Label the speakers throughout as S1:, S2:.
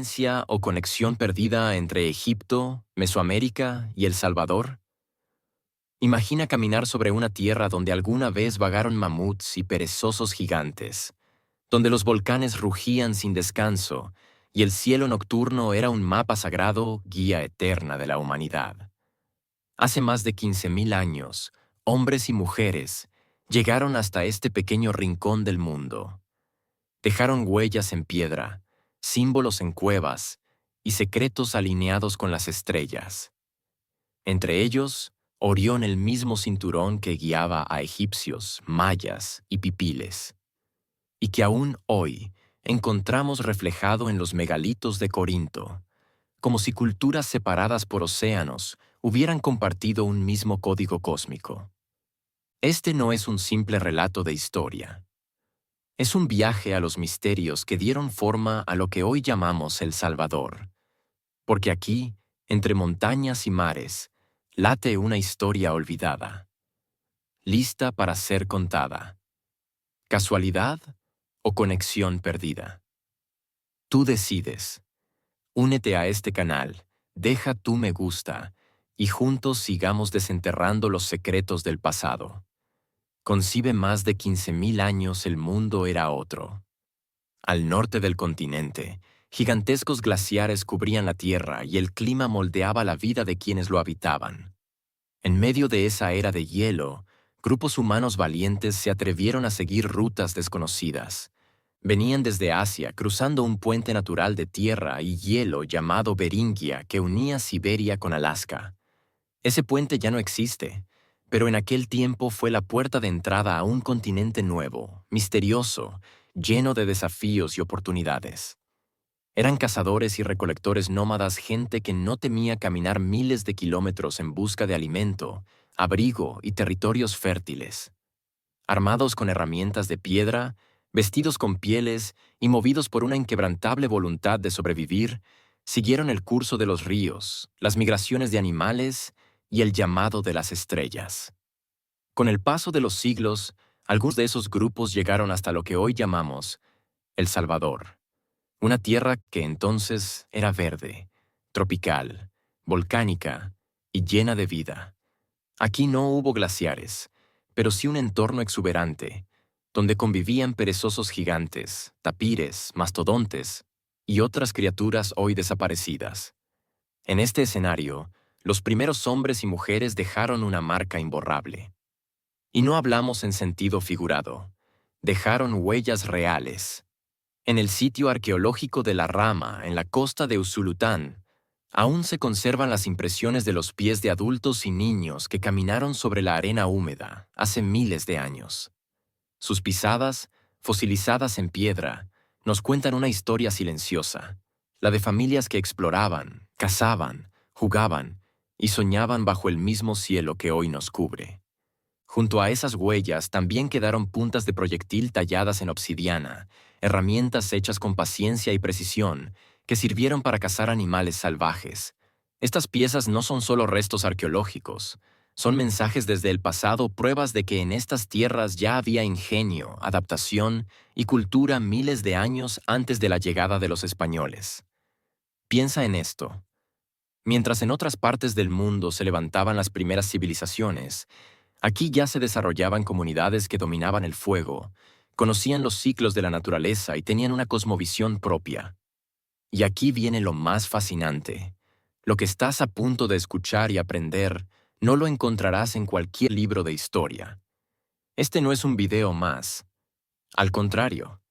S1: diferencia o conexión perdida entre Egipto, Mesoamérica y El Salvador? Imagina caminar sobre una tierra donde alguna vez vagaron mamuts y perezosos gigantes, donde los volcanes rugían sin descanso y el cielo nocturno era un mapa sagrado, guía eterna de la humanidad. Hace más de 15.000 años, hombres y mujeres llegaron hasta este pequeño rincón del mundo. Dejaron huellas en piedra, símbolos en cuevas y secretos alineados con las estrellas. Entre ellos, Orión, el mismo cinturón que guiaba a egipcios, mayas y pipiles, y que aún hoy encontramos reflejado en los megalitos de Corinto, como si culturas separadas por océanos hubieran compartido un mismo código cósmico. Este no es un simple relato de historia. Es un viaje a los misterios que dieron forma a lo que hoy llamamos El Salvador. Porque aquí, entre montañas y mares, late una historia olvidada, lista para ser contada. ¿Casualidad o conexión perdida? Tú decides. Únete a este canal, deja tu me gusta y juntos sigamos desenterrando los secretos del pasado. Concibe más de 15.000 años el mundo era otro. Al norte del continente, gigantescos glaciares cubrían la tierra y el clima moldeaba la vida de quienes lo habitaban. En medio de esa era de hielo, grupos humanos valientes se atrevieron a seguir rutas desconocidas. Venían desde Asia cruzando un puente natural de tierra y hielo llamado Beringia que unía Siberia con Alaska. Ese puente ya no existe, pero en aquel tiempo fue la puerta de entrada a un continente nuevo, misterioso, lleno de desafíos y oportunidades. Eran cazadores y recolectores nómadas, gente que no temía caminar miles de kilómetros en busca de alimento, abrigo y territorios fértiles. Armados con herramientas de piedra, vestidos con pieles y movidos por una inquebrantable voluntad de sobrevivir, siguieron el curso de los ríos, las migraciones de animales y el llamado de las estrellas. Con el paso de los siglos, algunos de esos grupos llegaron hasta lo que hoy llamamos El Salvador, una tierra que entonces era verde, tropical, volcánica y llena de vida. Aquí no hubo glaciares, pero sí un entorno exuberante, donde convivían perezosos gigantes, tapires, mastodontes y otras criaturas hoy desaparecidas. En este escenario, los primeros hombres y mujeres dejaron una marca imborrable. Y no hablamos en sentido figurado. Dejaron huellas reales. En el sitio arqueológico de La Rama, en la costa de Usulután, aún se conservan las impresiones de los pies de adultos y niños que caminaron sobre la arena húmeda hace miles de años. Sus pisadas, fosilizadas en piedra, nos cuentan una historia silenciosa, la de familias que exploraban, cazaban, jugaban y soñaban bajo el mismo cielo que hoy nos cubre. Junto a esas huellas también quedaron puntas de proyectil talladas en obsidiana, herramientas hechas con paciencia y precisión, que sirvieron para cazar animales salvajes. Estas piezas no son solo restos arqueológicos, son mensajes desde el pasado, pruebas de que en estas tierras ya había ingenio, adaptación y cultura miles de años antes de la llegada de los españoles. Piensa en esto. Mientras en otras partes del mundo se levantaban las primeras civilizaciones, aquí ya se desarrollaban comunidades que dominaban el fuego, conocían los ciclos de la naturaleza y tenían una cosmovisión propia. Y aquí viene lo más fascinante. Lo que estás a punto de escuchar y aprender no lo encontrarás en cualquier libro de historia. Este no es un video más. Al contrario,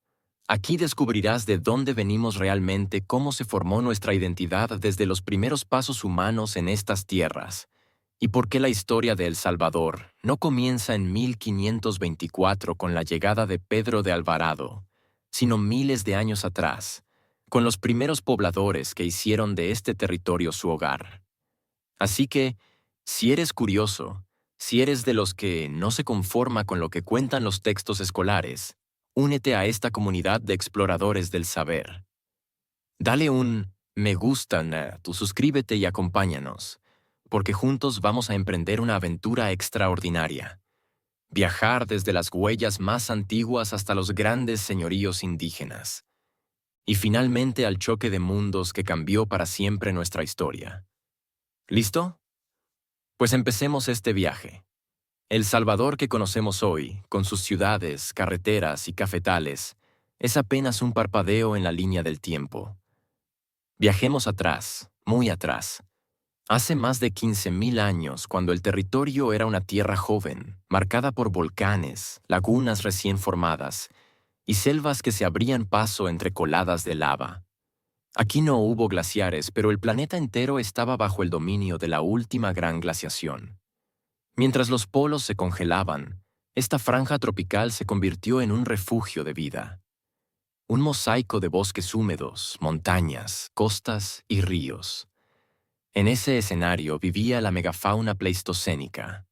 S1: aquí descubrirás de dónde venimos realmente, cómo se formó nuestra identidad desde los primeros pasos humanos en estas tierras, y por qué la historia de El Salvador no comienza en 1524 con la llegada de Pedro de Alvarado, sino miles de años atrás, con los primeros pobladores que hicieron de este territorio su hogar. Así que, si eres curioso, si eres de los que no se conforma con lo que cuentan los textos escolares, únete a esta comunidad de exploradores del saber. Dale un me gusta, tú suscríbete y acompáñanos, porque juntos vamos a emprender una aventura extraordinaria. Viajar desde las huellas más antiguas hasta los grandes señoríos indígenas. y finalmente al choque de mundos que cambió para siempre nuestra historia. ¿Listo? Pues empecemos este viaje. El Salvador que conocemos hoy, con sus ciudades, carreteras y cafetales, es apenas un parpadeo en la línea del tiempo. Viajemos atrás, muy atrás. Hace más de 15.000 años, cuando el territorio era una tierra joven, marcada por volcanes, lagunas recién formadas y selvas que se abrían paso entre coladas de lava. Aquí no hubo glaciares, pero el planeta entero estaba bajo el dominio de la última gran glaciación. Mientras los polos se congelaban, esta franja tropical se convirtió en un refugio de vida. Un mosaico de bosques húmedos, montañas, costas y ríos. En ese escenario vivía la megafauna pleistocénica.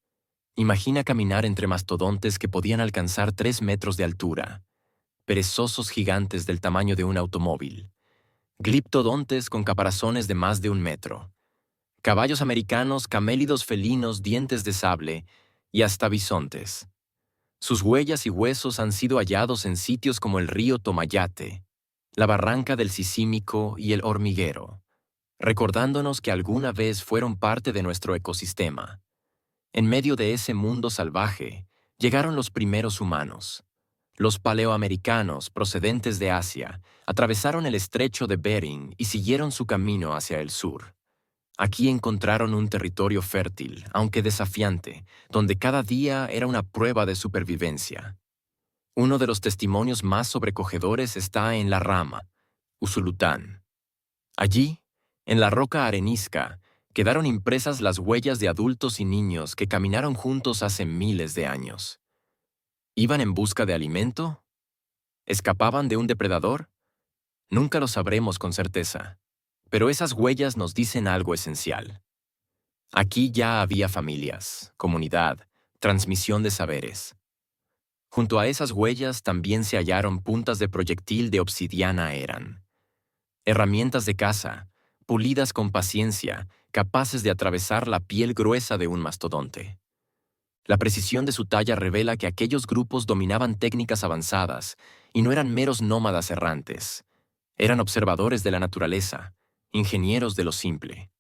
S1: Imagina caminar entre mastodontes que podían alcanzar 3 metros de altura, perezosos gigantes del tamaño de un automóvil, gliptodontes con caparazones de más de 1 metro, caballos americanos, camélidos felinos, dientes de sable y hasta bisontes. Sus huellas y huesos han sido hallados en sitios como el río Tomayate, la barranca del Sisímico y el Hormiguero, recordándonos que alguna vez fueron parte de nuestro ecosistema. En medio de ese mundo salvaje, llegaron los primeros humanos. Los paleoamericanos, procedentes de Asia, atravesaron el estrecho de Bering y siguieron su camino hacia el sur. Aquí encontraron un territorio fértil, aunque desafiante, donde cada día era una prueba de supervivencia. Uno de los testimonios más sobrecogedores está en La Rama, Usulután. Allí, en la roca arenisca, quedaron impresas las huellas de adultos y niños que caminaron juntos hace miles de años. ¿Iban en busca de alimento? ¿Escapaban de un depredador? Nunca lo sabremos con certeza, pero esas huellas nos dicen algo esencial. Aquí ya había familias, comunidad, transmisión de saberes. Junto a esas huellas también se hallaron puntas de proyectil de obsidiana eran. Herramientas de caza, pulidas con paciencia, capaces de atravesar la piel gruesa de un mastodonte. La precisión de su talla revela que aquellos grupos dominaban técnicas avanzadas y no eran meros nómadas errantes. Eran observadores de la naturaleza, ingenieros de lo simple.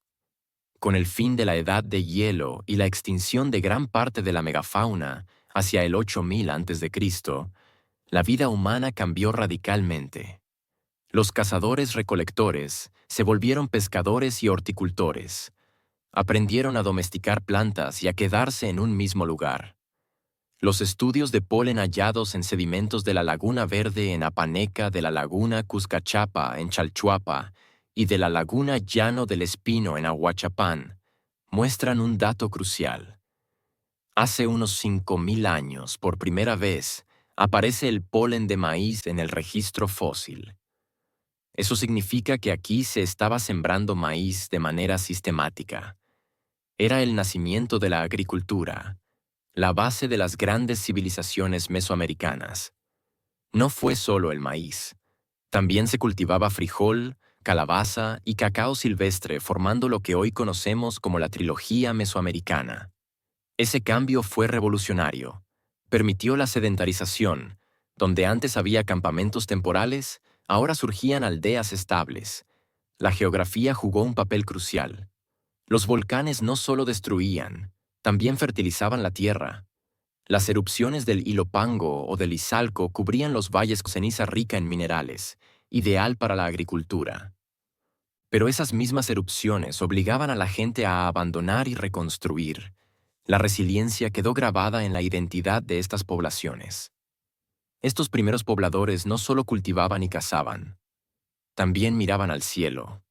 S1: Con el fin de la edad de hielo y la extinción de gran parte de la megafauna hacia el 8000 a.C., la vida humana cambió radicalmente. Los cazadores-recolectores se volvieron pescadores y horticultores. Aprendieron a domesticar plantas y a quedarse en un mismo lugar. Los estudios de polen hallados en sedimentos de la Laguna Verde en Apaneca, de la Laguna Cuscachapa en Chalchuapa y de la Laguna Llano del Espino en Ahuachapán muestran un dato crucial. Hace unos 5000 años, por primera vez, aparece el polen de maíz en el registro fósil. Eso significa que aquí se estaba sembrando maíz de manera sistemática. Era el nacimiento de la agricultura, la base de las grandes civilizaciones mesoamericanas. No fue solo el maíz. También se cultivaba frijol, calabaza y cacao silvestre, formando lo que hoy conocemos como la trilogía mesoamericana. Ese cambio fue revolucionario. Permitió la sedentarización. Donde antes había campamentos temporales, ahora surgían aldeas estables. La geografía jugó un papel crucial. Los volcanes no solo destruían, también fertilizaban la tierra. Las erupciones del Ilopango o del Izalco cubrían los valles con ceniza rica en minerales, ideal para la agricultura. Pero esas mismas erupciones obligaban a la gente a abandonar y reconstruir. La resiliencia quedó grabada en la identidad de estas poblaciones. Estos primeros pobladores no solo cultivaban y cazaban, también miraban al cielo.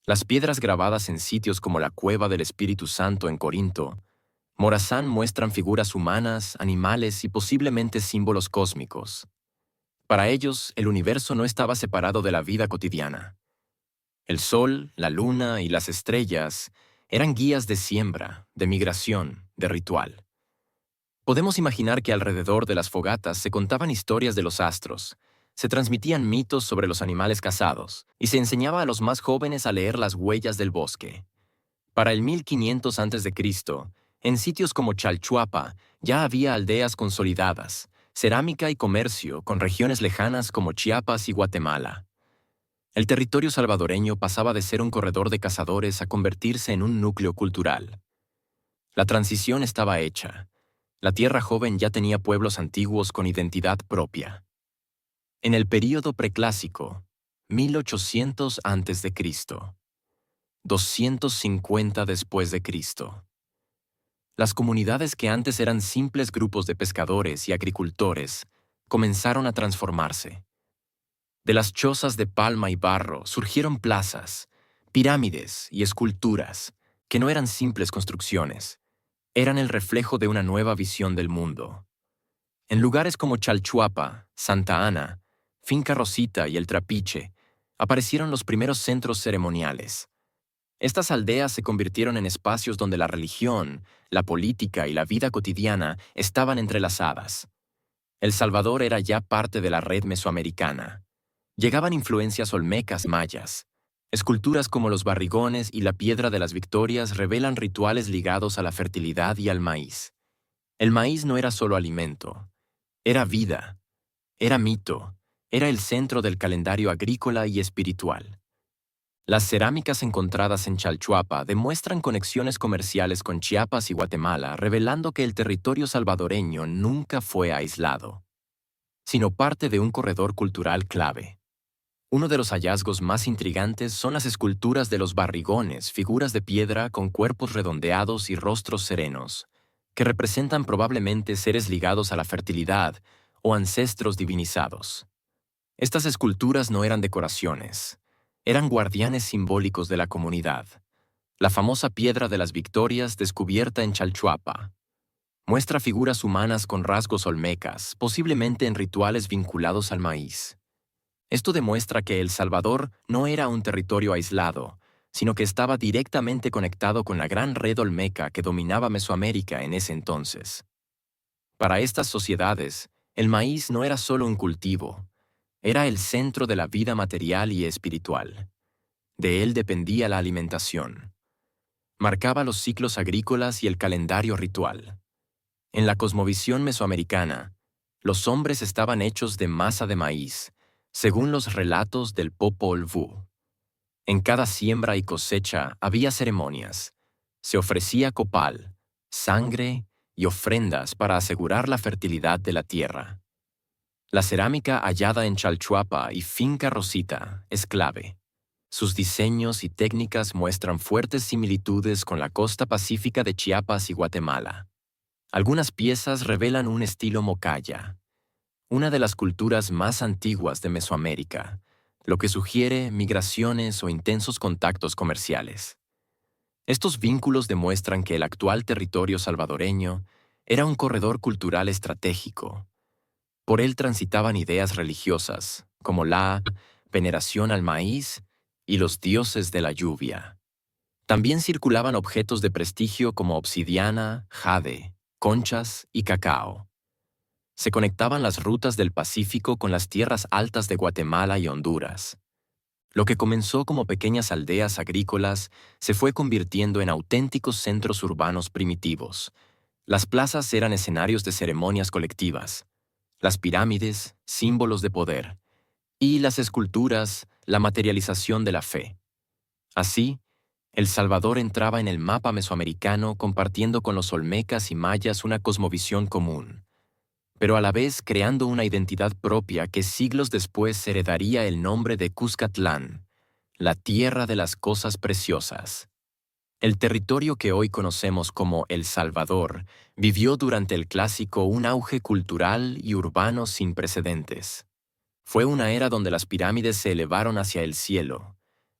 S1: Las piedras grabadas en sitios como la Cueva del Espíritu Santo en Corinto, Morazán muestran figuras humanas, animales y posiblemente símbolos cósmicos. Para ellos, el universo no estaba separado de la vida cotidiana. El sol, la luna y las estrellas eran guías de siembra, de migración, de ritual. Podemos imaginar que alrededor de las fogatas se contaban historias de los astros, se transmitían mitos sobre los animales cazados y se enseñaba a los más jóvenes a leer las huellas del bosque. Para el 1500 a.C., en sitios como Chalchuapa ya había aldeas consolidadas, cerámica y comercio con regiones lejanas como Chiapas y Guatemala. El territorio salvadoreño pasaba de ser un corredor de cazadores a convertirse en un núcleo cultural. La transición estaba hecha. La tierra joven ya tenía pueblos antiguos con identidad propia. En el período preclásico, 1800 a.C., 250 después de Cristo, las comunidades que antes eran simples grupos de pescadores y agricultores comenzaron a transformarse. De las chozas de palma y barro surgieron plazas, pirámides y esculturas que no eran simples construcciones, eran el reflejo de una nueva visión del mundo. En lugares como Chalchuapa, Santa Ana, Finca Rosita y El Trapiche, aparecieron los primeros centros ceremoniales. Estas aldeas se convirtieron en espacios donde la religión, la política y la vida cotidiana estaban entrelazadas. El Salvador era ya parte de la red mesoamericana. Llegaban influencias olmecas mayas. Esculturas como los barrigones y la Piedra de las Victorias revelan rituales ligados a la fertilidad y al maíz. El maíz no era solo alimento, era vida, era mito, era el centro del calendario agrícola y espiritual. Las cerámicas encontradas en Chalchuapa demuestran conexiones comerciales con Chiapas y Guatemala, revelando que el territorio salvadoreño nunca fue aislado, sino parte de un corredor cultural clave. Uno de los hallazgos más intrigantes son las esculturas de los barrigones, figuras de piedra con cuerpos redondeados y rostros serenos, que representan probablemente seres ligados a la fertilidad o ancestros divinizados. Estas esculturas no eran decoraciones, eran guardianes simbólicos de la comunidad. La famosa Piedra de las Victorias, descubierta en Chalchuapa, muestra figuras humanas con rasgos olmecas, posiblemente en rituales vinculados al maíz. Esto demuestra que El Salvador no era un territorio aislado, sino que estaba directamente conectado con la gran red olmeca que dominaba Mesoamérica en ese entonces. Para estas sociedades, el maíz no era solo un cultivo, era el centro de la vida material y espiritual. De él dependía la alimentación. Marcaba los ciclos agrícolas y el calendario ritual. En la cosmovisión mesoamericana, los hombres estaban hechos de masa de maíz, según los relatos del Popol Vuh. En cada siembra y cosecha había ceremonias. Se ofrecía copal, sangre y ofrendas para asegurar la fertilidad de la tierra. La cerámica hallada en Chalchuapa y Finca Rosita es clave. Sus diseños y técnicas muestran fuertes similitudes con la costa pacífica de Chiapas y Guatemala. Algunas piezas revelan un estilo mocaya, una de las culturas más antiguas de Mesoamérica, lo que sugiere migraciones o intensos contactos comerciales. Estos vínculos demuestran que el actual territorio salvadoreño era un corredor cultural estratégico. Por él transitaban ideas religiosas, como la veneración al maíz y los dioses de la lluvia. También circulaban objetos de prestigio como obsidiana, jade, conchas y cacao. Se conectaban las rutas del Pacífico con las tierras altas de Guatemala y Honduras. Lo que comenzó como pequeñas aldeas agrícolas se fue convirtiendo en auténticos centros urbanos primitivos. Las plazas eran escenarios de ceremonias colectivas, las pirámides, símbolos de poder, y las esculturas, la materialización de la fe. Así, El Salvador entraba en el mapa mesoamericano compartiendo con los olmecas y mayas una cosmovisión común, pero a la vez creando una identidad propia que siglos después heredaría el nombre de Cuscatlán, la tierra de las cosas preciosas. El territorio que hoy conocemos como El Salvador vivió durante el Clásico un auge cultural y urbano sin precedentes. Fue una era donde las pirámides se elevaron hacia el cielo,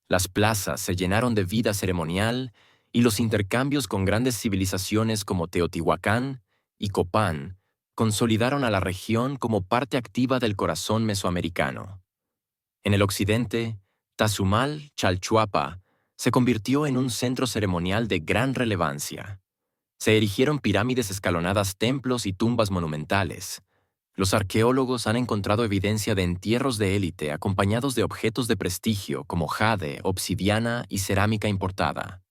S1: las plazas se llenaron de vida ceremonial y los intercambios con grandes civilizaciones como Teotihuacán y Copán consolidaron a la región como parte activa del corazón mesoamericano. En el occidente, Tazumal, Chalchuapa, se convirtió en un centro ceremonial de gran relevancia. Se erigieron pirámides escalonadas, templos y tumbas monumentales. Los arqueólogos han encontrado evidencia de entierros de élite acompañados de objetos de prestigio como jade, obsidiana y cerámica importada.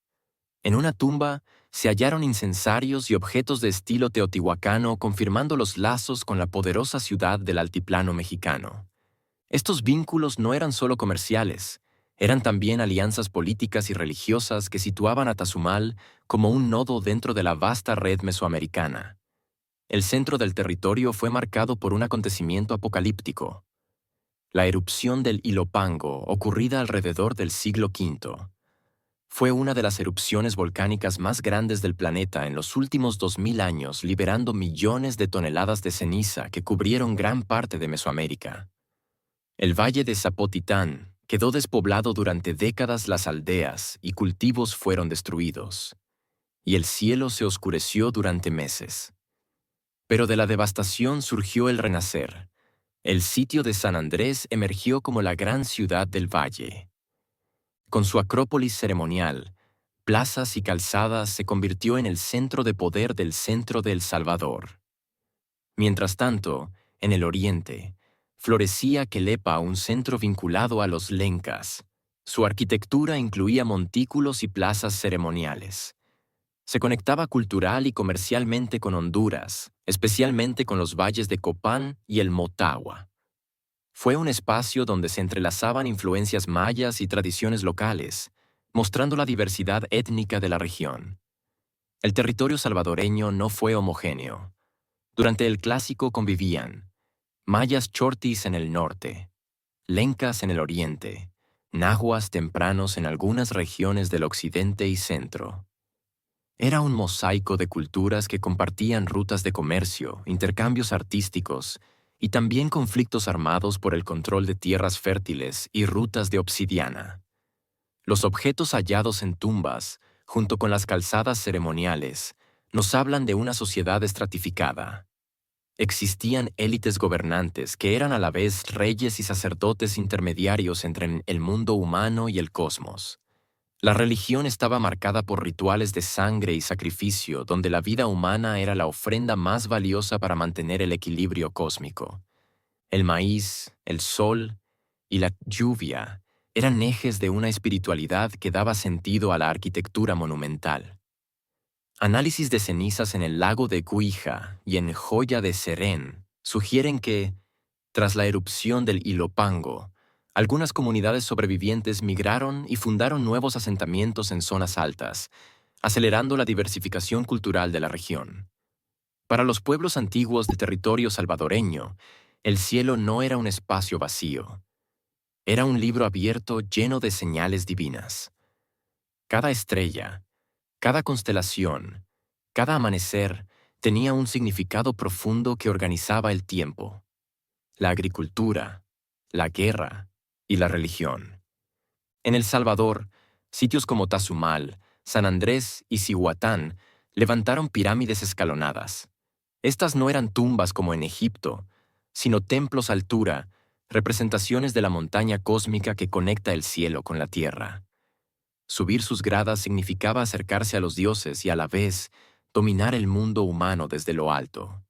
S1: En una tumba se hallaron incensarios y objetos de estilo teotihuacano confirmando los lazos con la poderosa ciudad del altiplano mexicano. Estos vínculos no eran solo comerciales, eran también alianzas políticas y religiosas que situaban a Tazumal como un nodo dentro de la vasta red mesoamericana. El centro del territorio fue marcado por un acontecimiento apocalíptico, la erupción del Ilopango, ocurrida alrededor del siglo V. Fue una de las erupciones volcánicas más grandes del planeta en los últimos 2000 años, liberando millones de toneladas de ceniza que cubrieron gran parte de Mesoamérica. El valle de Zapotitán quedó despoblado durante décadas, las aldeas y cultivos fueron destruidos, y el cielo se oscureció durante meses. Pero de la devastación surgió el renacer. El sitio de San Andrés emergió como la gran ciudad del valle. Con su acrópolis ceremonial, plazas y calzadas, se convirtió en el centro de poder del centro de El Salvador. Mientras tanto, en el oriente, florecía Quelepa, un centro vinculado a los lencas. Su arquitectura incluía montículos y plazas ceremoniales. Se conectaba cultural y comercialmente con Honduras, especialmente con los valles de Copán y el Motagua. Fue un espacio donde se entrelazaban influencias mayas y tradiciones locales, mostrando la diversidad étnica de la región. El territorio salvadoreño no fue homogéneo. Durante el Clásico convivían mayas chortis en el norte, lencas en el oriente, nahuas tempranos en algunas regiones del occidente y centro. Era un mosaico de culturas que compartían rutas de comercio, intercambios artísticos y también conflictos armados por el control de tierras fértiles y rutas de obsidiana. Los objetos hallados en tumbas, junto con las calzadas ceremoniales, nos hablan de una sociedad estratificada. Existían élites gobernantes que eran a la vez reyes y sacerdotes intermediarios entre el mundo humano y el cosmos. La religión estaba marcada por rituales de sangre y sacrificio, donde la vida humana era la ofrenda más valiosa para mantener el equilibrio cósmico. El maíz, el sol y la lluvia eran ejes de una espiritualidad que daba sentido a la arquitectura monumental. Análisis de cenizas en el lago de Cuija y en Joya de Serén sugieren que, tras la erupción del Ilopango, algunas comunidades sobrevivientes migraron y fundaron nuevos asentamientos en zonas altas, acelerando la diversificación cultural de la región. Para los pueblos antiguos del territorio salvadoreño, el cielo no era un espacio vacío. Era un libro abierto lleno de señales divinas. Cada estrella, cada constelación, cada amanecer tenía un significado profundo que organizaba el tiempo. La agricultura, la guerra y la religión. En El Salvador, sitios como Tazumal, San Andrés y Cihuatán levantaron pirámides escalonadas. Estas no eran tumbas como en Egipto, sino templos a altura, representaciones de la montaña cósmica que conecta el cielo con la tierra. Subir sus gradas significaba acercarse a los dioses y a la vez dominar el mundo humano desde lo alto.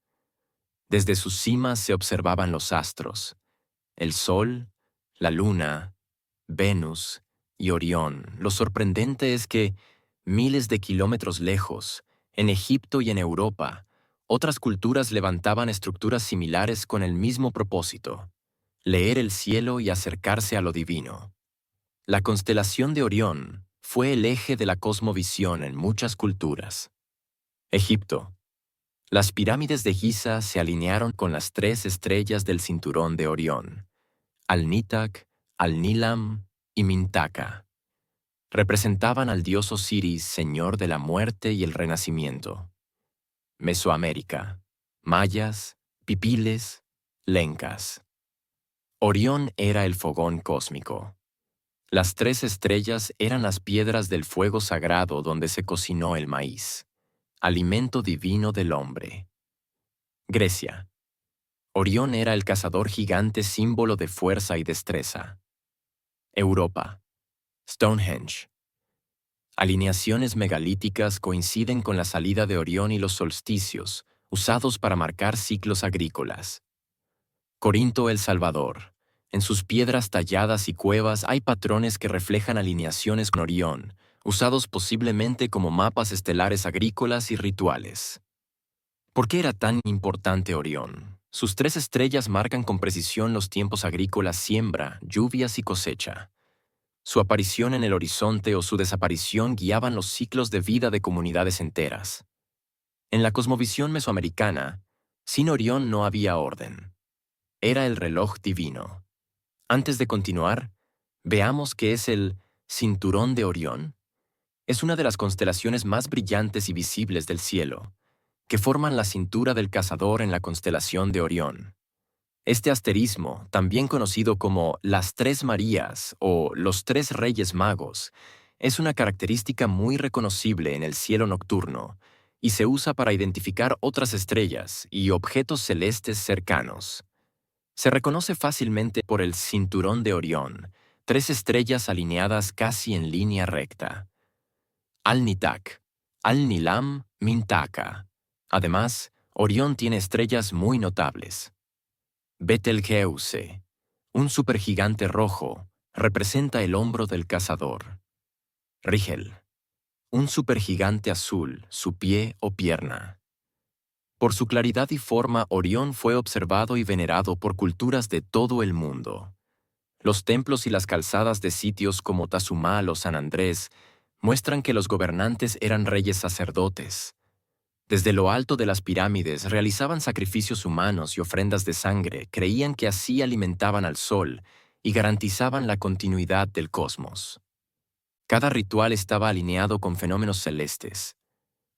S1: Desde sus cimas se observaban los astros, el Sol, la Luna, Venus y Orión. Lo sorprendente es que, miles de kilómetros lejos, en Egipto y en Europa, otras culturas levantaban estructuras similares con el mismo propósito: leer el cielo y acercarse a lo divino. La constelación de Orión fue el eje de la cosmovisión en muchas culturas. Egipto. Las pirámides de Giza se alinearon con las 3 estrellas del cinturón de Orión: Al-Nitak, Al-Nilam y Mintaka. Representaban al dios Osiris, señor de la muerte y el renacimiento. Mesoamérica. Mayas, pipiles, lencas. Orión era el fogón cósmico. Las 3 estrellas eran las piedras del fuego sagrado donde se cocinó el maíz, alimento divino del hombre. Grecia. Orión era el cazador gigante, símbolo de fuerza y destreza. Europa. Stonehenge. Alineaciones megalíticas coinciden con la salida de Orión y los solsticios, usados para marcar ciclos agrícolas. Corinto, El Salvador. En sus piedras talladas y cuevas hay patrones que reflejan alineaciones con Orión, usados posiblemente como mapas estelares agrícolas y rituales. ¿Por qué era tan importante Orión? Sus 3 estrellas marcan con precisión los tiempos agrícolas: siembra, lluvias y cosecha. Su aparición en el horizonte o su desaparición guiaban los ciclos de vida de comunidades enteras. En la cosmovisión mesoamericana, sin Orión no había orden. Era el reloj divino. Antes de continuar, veamos qué es el Cinturón de Orión. Es una de las constelaciones más brillantes y visibles del cielo, que forman la cintura del cazador en la constelación de Orión. Este asterismo, también conocido como las Tres Marías o los Tres Reyes Magos, es una característica muy reconocible en el cielo nocturno y se usa para identificar otras estrellas y objetos celestes cercanos. Se reconoce fácilmente por el cinturón de Orión, 3 estrellas alineadas casi en línea recta. Al-Nitak, Al-Nilam, Mintaka. Además, Orión tiene estrellas muy notables. Betelgeuse, un supergigante rojo, representa el hombro del cazador. Rigel, un supergigante azul, su pie o pierna. Por su claridad y forma, Orión fue observado y venerado por culturas de todo el mundo. Los templos y las calzadas de sitios como Tazumal o San Andrés muestran que los gobernantes eran reyes sacerdotes. Desde lo alto de las pirámides realizaban sacrificios humanos y ofrendas de sangre, creían que así alimentaban al sol y garantizaban la continuidad del cosmos. Cada ritual estaba alineado con fenómenos celestes: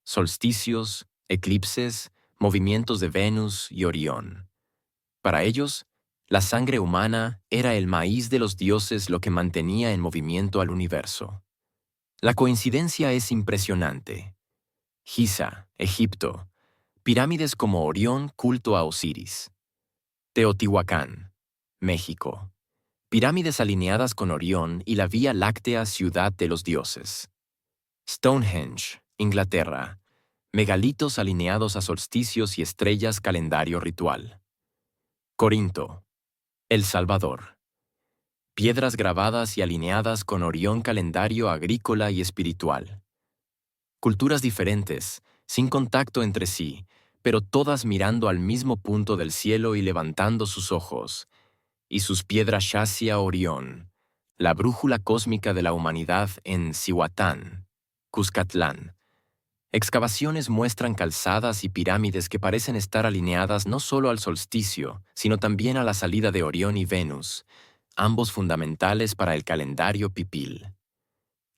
S1: solsticios, eclipses, movimientos de Venus y Orión. Para ellos, la sangre humana era el maíz de los dioses, lo que mantenía en movimiento al universo. La coincidencia es impresionante. Giza, Egipto. Pirámides como Orión, culto a Osiris. Teotihuacán, México. Pirámides alineadas con Orión y la Vía Láctea, ciudad de los dioses. Stonehenge, Inglaterra. Megalitos alineados a solsticios y estrellas, calendario ritual. Corinto, El Salvador. Piedras grabadas y alineadas con Orión, calendario agrícola y espiritual. Culturas diferentes, sin contacto entre sí, pero todas mirando al mismo punto del cielo y levantando sus ojos. Y sus piedras yacía Orión, la brújula cósmica de la humanidad en Cihuatán, Cuscatlán. Excavaciones muestran calzadas y pirámides que parecen estar alineadas no solo al solsticio, sino también a la salida de Orión y Venus, ambos fundamentales para el calendario pipil.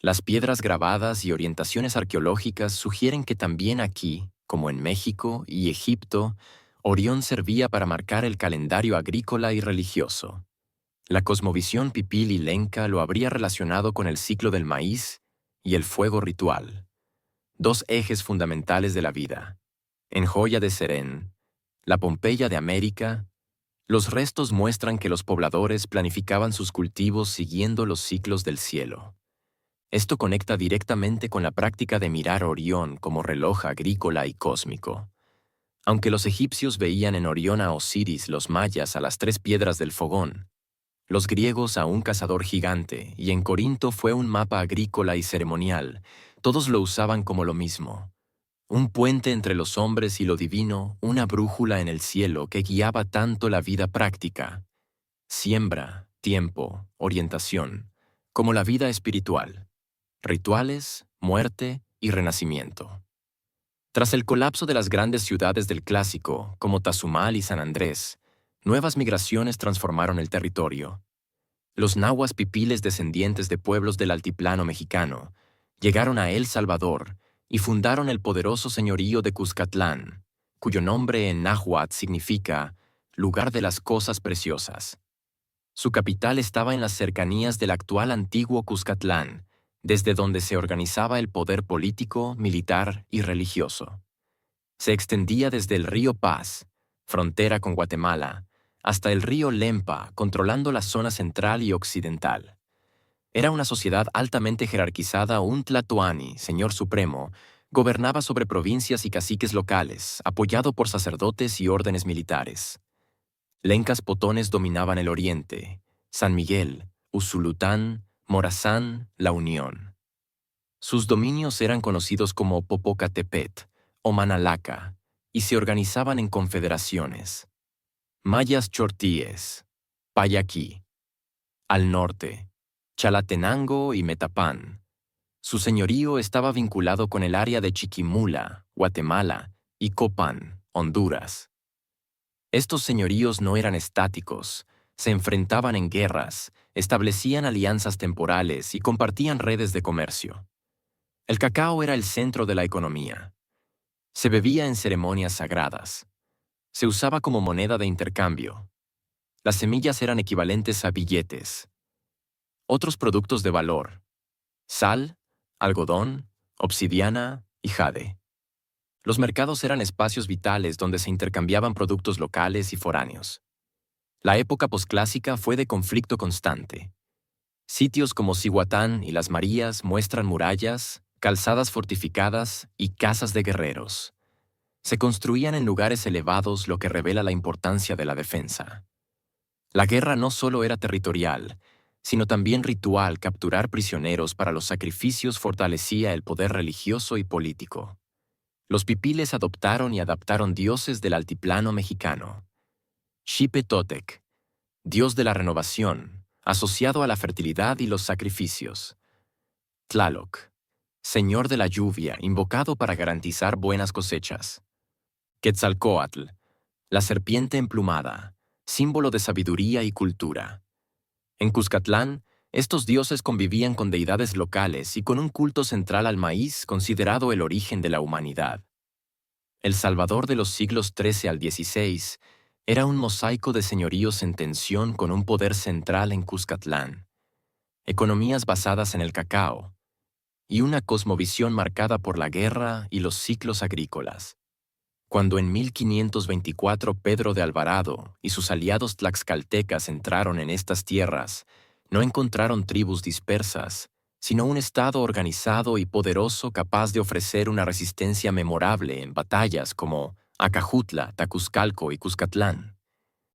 S1: Las piedras grabadas y orientaciones arqueológicas sugieren que también aquí, como en México y Egipto, Orión servía para marcar el calendario agrícola y religioso. La cosmovisión pipil y lenca lo habría relacionado con el ciclo del maíz y el fuego ritual, 2 ejes fundamentales de la vida. En Joya de Serén, la Pompeya de América, los restos muestran que los pobladores planificaban sus cultivos siguiendo los ciclos del cielo. Esto conecta directamente con la práctica de mirar a Orión como reloj agrícola y cósmico. Aunque los egipcios veían en Orión a Osiris, los mayas a las 3 piedras del fogón, los griegos a un cazador gigante, y en Corinto fue un mapa agrícola y ceremonial, todos lo usaban como lo mismo. Un puente entre los hombres y lo divino, una brújula en el cielo que guiaba tanto la vida práctica, siembra, tiempo, orientación, como la vida espiritual, rituales, muerte y renacimiento. Tras el colapso de las grandes ciudades del clásico, como Tazumal y San Andrés, nuevas migraciones transformaron el territorio. Los nahuas pipiles, descendientes de pueblos del altiplano mexicano, llegaron a El Salvador y fundaron el poderoso señorío de Cuscatlán, cuyo nombre en náhuatl significa lugar de las cosas preciosas. Su capital estaba en las cercanías del actual antiguo Cuscatlán, desde donde se organizaba el poder político, militar y religioso. Se extendía desde el río Paz, frontera con Guatemala, hasta el río Lempa, controlando la zona central y occidental. Era una sociedad altamente jerarquizada. Un tlatoani, señor supremo, gobernaba sobre provincias y caciques locales, apoyado por sacerdotes y órdenes militares. Lencas potones dominaban el oriente: San Miguel, Usulután, Morazán, La Unión. Sus dominios eran conocidos como Popocatepet o Manalaca, y se organizaban en confederaciones. Mayas Chortíes, Payaquí. Al norte, Chalatenango y Metapán. Su señorío estaba vinculado con el área de Chiquimula, Guatemala, y Copán, Honduras. Estos señoríos no eran estáticos, se enfrentaban en guerras, establecían alianzas temporales y compartían redes de comercio. El cacao era el centro de la economía. Se bebía en ceremonias sagradas. Se usaba como moneda de intercambio. Las semillas eran equivalentes a billetes. Otros productos de valor: sal, algodón, obsidiana y jade. Los mercados eran espacios vitales donde se intercambiaban productos locales y foráneos. La época posclásica fue de conflicto constante. Sitios como Cihuatán y Las Marías muestran murallas, calzadas fortificadas y casas de guerreros. Se construían en lugares elevados, lo que revela la importancia de la defensa. La guerra no solo era territorial, sino también ritual. Capturar prisioneros para los sacrificios fortalecía el poder religioso y político. Los pipiles adoptaron y adaptaron dioses del altiplano mexicano. Xipe Totec, dios de la renovación, asociado a la fertilidad y los sacrificios. Tlaloc, señor de la lluvia, invocado para garantizar buenas cosechas. Quetzalcóatl, la serpiente emplumada, símbolo de sabiduría y cultura. En Cuscatlán, estos dioses convivían con deidades locales y con un culto central al maíz, considerado el origen de la humanidad. El Salvador de los siglos XIII al XVI era un mosaico de señoríos en tensión con un poder central en Cuscatlán, economías basadas en el cacao, y una cosmovisión marcada por la guerra y los ciclos agrícolas. Cuando en 1524 Pedro de Alvarado y sus aliados tlaxcaltecas entraron en estas tierras, no encontraron tribus dispersas, sino un estado organizado y poderoso capaz de ofrecer una resistencia memorable en batallas como Acajutla, Tacuzcalco y Cuscatlán.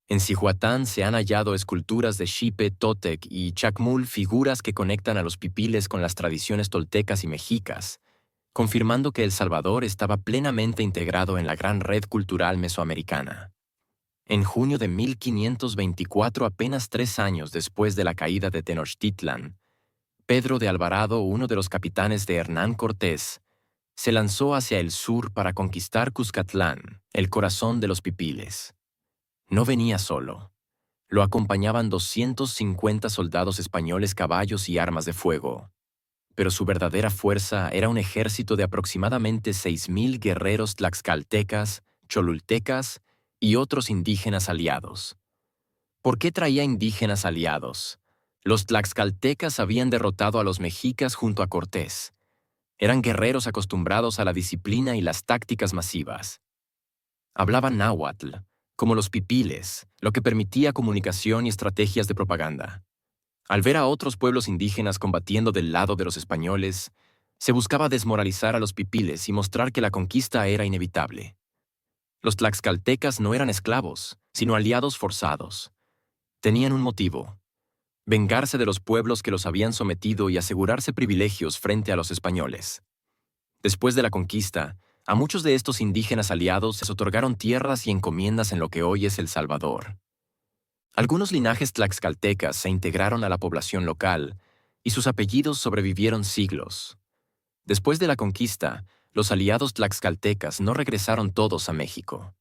S1: En Cihuatán se han hallado esculturas de Xipe Totec y Chacmul, figuras que conectan a los pipiles con las tradiciones toltecas y mexicas, confirmando que El Salvador estaba plenamente integrado en la gran red cultural mesoamericana. En junio de 1524, apenas 3 años después de la caída de Tenochtitlan, Pedro de Alvarado, uno de los capitanes de Hernán Cortés, se lanzó hacia el sur para conquistar Cuscatlán, el corazón de los pipiles. No venía solo. Lo acompañaban 250 soldados españoles, caballos y armas de fuego. Pero su verdadera fuerza era un ejército de aproximadamente 6,000 guerreros tlaxcaltecas, cholultecas y otros indígenas aliados. ¿Por qué traía indígenas aliados? Los tlaxcaltecas habían derrotado a los mexicas junto a Cortés. Eran guerreros acostumbrados a la disciplina y las tácticas masivas. Hablaban náhuatl, como los pipiles, lo que permitía comunicación y estrategias de propaganda. Al ver a otros pueblos indígenas combatiendo del lado de los españoles, se buscaba desmoralizar a los pipiles y mostrar que la conquista era inevitable. Los tlaxcaltecas no eran esclavos, sino aliados forzados. Tenían un motivo: vengarse de los pueblos que los habían sometido y asegurarse privilegios frente a los españoles. Después de la conquista, a muchos de estos indígenas aliados les otorgaron tierras y encomiendas en lo que hoy es El Salvador. Algunos linajes tlaxcaltecas se integraron a la población local y sus apellidos sobrevivieron siglos. Después de la conquista, los aliados tlaxcaltecas no regresaron todos a México.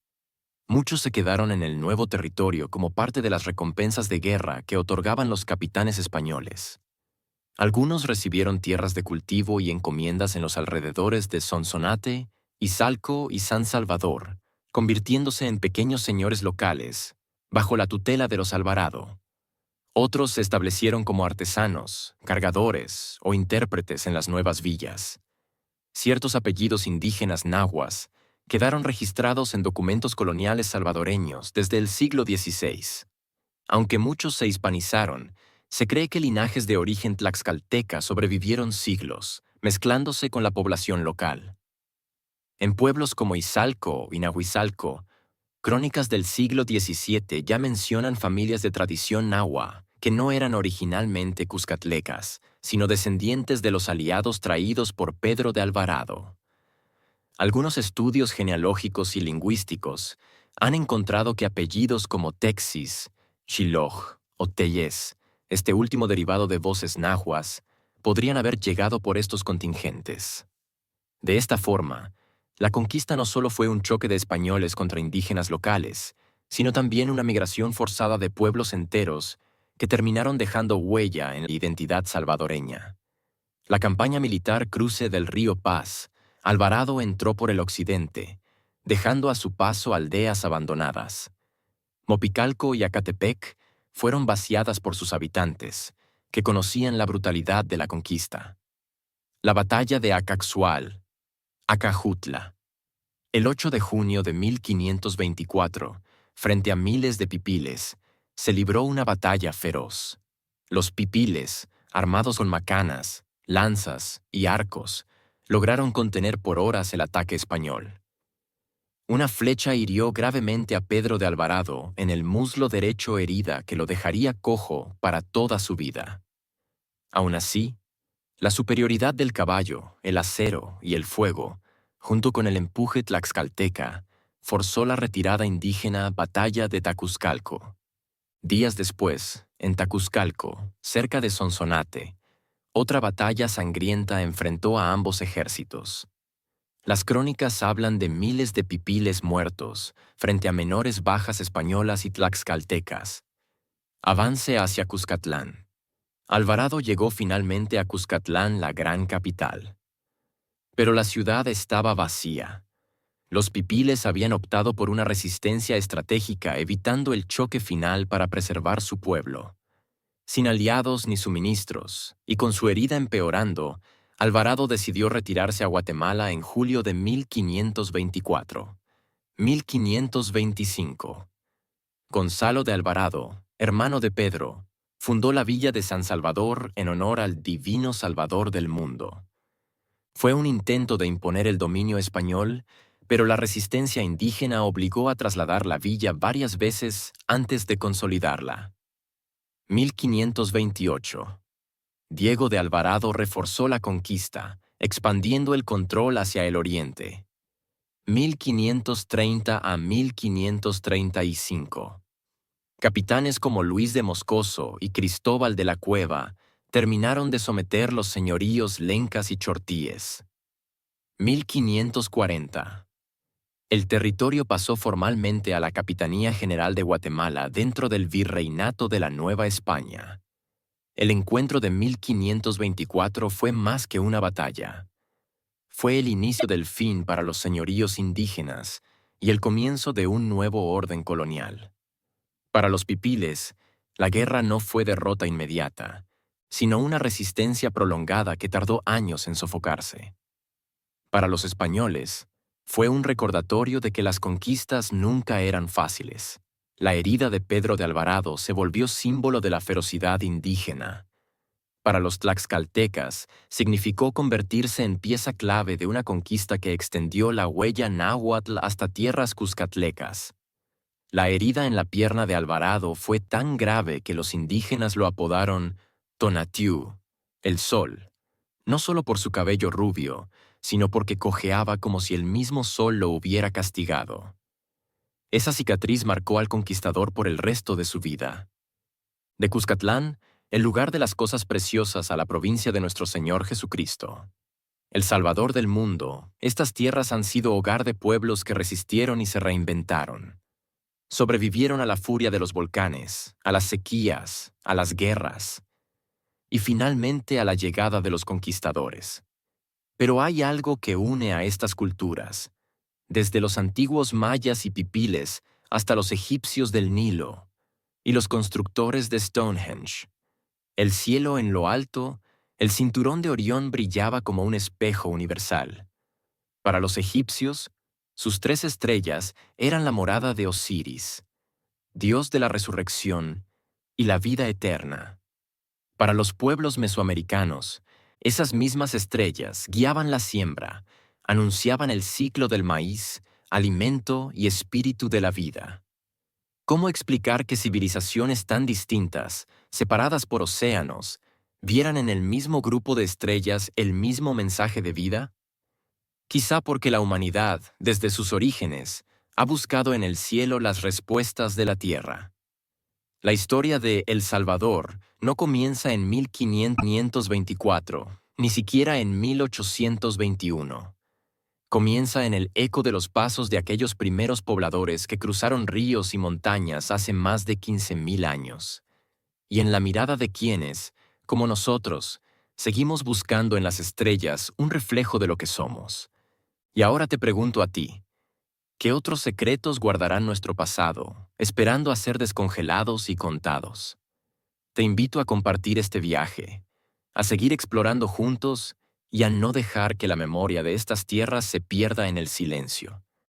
S1: Muchos se quedaron en el nuevo territorio como parte de las recompensas de guerra que otorgaban los capitanes españoles. Algunos recibieron tierras de cultivo y encomiendas en los alrededores de Sonsonate, Izalco y San Salvador, convirtiéndose en pequeños señores locales, bajo la tutela de los Alvarado. Otros se establecieron como artesanos, cargadores o intérpretes en las nuevas villas. Ciertos apellidos indígenas nahuas quedaron registrados en documentos coloniales salvadoreños desde el siglo XVI. Aunque muchos se hispanizaron, se cree que linajes de origen tlaxcalteca sobrevivieron siglos, mezclándose con la población local. En pueblos como Izalco y Nahuizalco, crónicas del siglo XVII ya mencionan familias de tradición nahua que no eran originalmente cuscatlecas, sino descendientes de los aliados traídos por Pedro de Alvarado. Algunos estudios genealógicos y lingüísticos Han encontrado que apellidos como Texis, Shiloh o Tellez, este último derivado de voces nahuas, podrían haber llegado por estos contingentes. De esta forma, la conquista no solo fue un choque de españoles contra indígenas locales, sino también una migración forzada de pueblos enteros que terminaron dejando huella en la identidad salvadoreña. La campaña militar Cruce del Río Paz, Alvarado entró por el occidente, dejando a su paso aldeas abandonadas. Mopicalco y Acatepec fueron vaciadas por sus habitantes, que conocían la brutalidad de la conquista. La batalla de Acaxual, Acajutla. El 8 de junio de 1524, frente a miles de pipiles, se libró una batalla feroz. Los pipiles, armados con macanas, lanzas y arcos, lograron contener por horas el ataque español. Una flecha hirió gravemente a Pedro de Alvarado en el muslo derecho, herida que lo dejaría cojo para toda su vida. Aún así, la superioridad del caballo, el acero y el fuego, junto con el empuje tlaxcalteca, forzó la retirada indígena Batalla de Tacuzcalco. Días después, en Tacuzcalco, cerca de Sonsonate, otra batalla sangrienta enfrentó a ambos ejércitos. Las crónicas hablan de miles de pipiles muertos frente a menores bajas españolas y tlaxcaltecas. Avance hacia Cuscatlán. Alvarado llegó finalmente a Cuscatlán, la gran capital. Pero la ciudad estaba vacía. Los pipiles habían optado por una resistencia estratégica, evitando el choque final para preservar su pueblo. Sin aliados ni suministros, y con su herida empeorando, Alvarado decidió retirarse a Guatemala en julio de 1524. 1525. Gonzalo de Alvarado, hermano de Pedro, fundó la villa de San Salvador en honor al divino Salvador del mundo. Fue un intento de imponer el dominio español, pero la resistencia indígena obligó a trasladar la villa varias veces antes de consolidarla. 1528. Diego de Alvarado reforzó la conquista, expandiendo el control hacia el oriente. 1530 a 1535. Capitanes como Luis de Moscoso y Cristóbal de la Cueva terminaron de someter los señoríos lencas y chortíes. 1540. El territorio pasó formalmente a la Capitanía General de Guatemala dentro del Virreinato de la Nueva España. El encuentro de 1524 fue más que una batalla. Fue el inicio del fin para los señoríos indígenas y el comienzo de un nuevo orden colonial. Para los pipiles, la guerra no fue derrota inmediata, sino una resistencia prolongada que tardó años en sofocarse. Para los españoles, fue un recordatorio de que las conquistas nunca eran fáciles. La herida de Pedro de Alvarado se volvió símbolo de la ferocidad indígena. Para los tlaxcaltecas, significó convertirse en pieza clave de una conquista que extendió la huella náhuatl hasta tierras cuscatlecas. La herida en la pierna de Alvarado fue tan grave que los indígenas lo apodaron Tonatiuh, el sol, no solo por su cabello rubio, sino porque cojeaba como si el mismo sol lo hubiera castigado. Esa cicatriz marcó al conquistador por el resto de su vida. De Cuscatlán, el lugar de las cosas preciosas, a la provincia de nuestro Señor Jesucristo, el Salvador del mundo, estas tierras han sido hogar de pueblos que resistieron y se reinventaron. Sobrevivieron a la furia de los volcanes, a las sequías, a las guerras y finalmente a la llegada de los conquistadores. Pero hay algo que une a estas culturas, desde los antiguos mayas y pipiles hasta los egipcios del Nilo y los constructores de Stonehenge. El cielo en lo alto, el cinturón de Orión brillaba como un espejo universal. Para los egipcios, sus 3 estrellas eran la morada de Osiris, Dios de la resurrección y la vida eterna. Para los pueblos mesoamericanos, esas mismas estrellas guiaban la siembra, anunciaban el ciclo del maíz, alimento y espíritu de la vida. ¿Cómo explicar que civilizaciones tan distintas, separadas por océanos, vieran en el mismo grupo de estrellas el mismo mensaje de vida? Quizá porque la humanidad, desde sus orígenes, ha buscado en el cielo las respuestas de la tierra. La historia de El Salvador no comienza en 1524, ni siquiera en 1821. Comienza en el eco de los pasos de aquellos primeros pobladores que cruzaron ríos y montañas hace más de 15.000 años, y en la mirada de quienes, como nosotros, seguimos buscando en las estrellas un reflejo de lo que somos. Y ahora te pregunto a ti, ¿qué otros secretos guardarán nuestro pasado, esperando a ser descongelados y contados? Te invito a compartir este viaje, a seguir explorando juntos y a no dejar que la memoria de estas tierras se pierda en el silencio.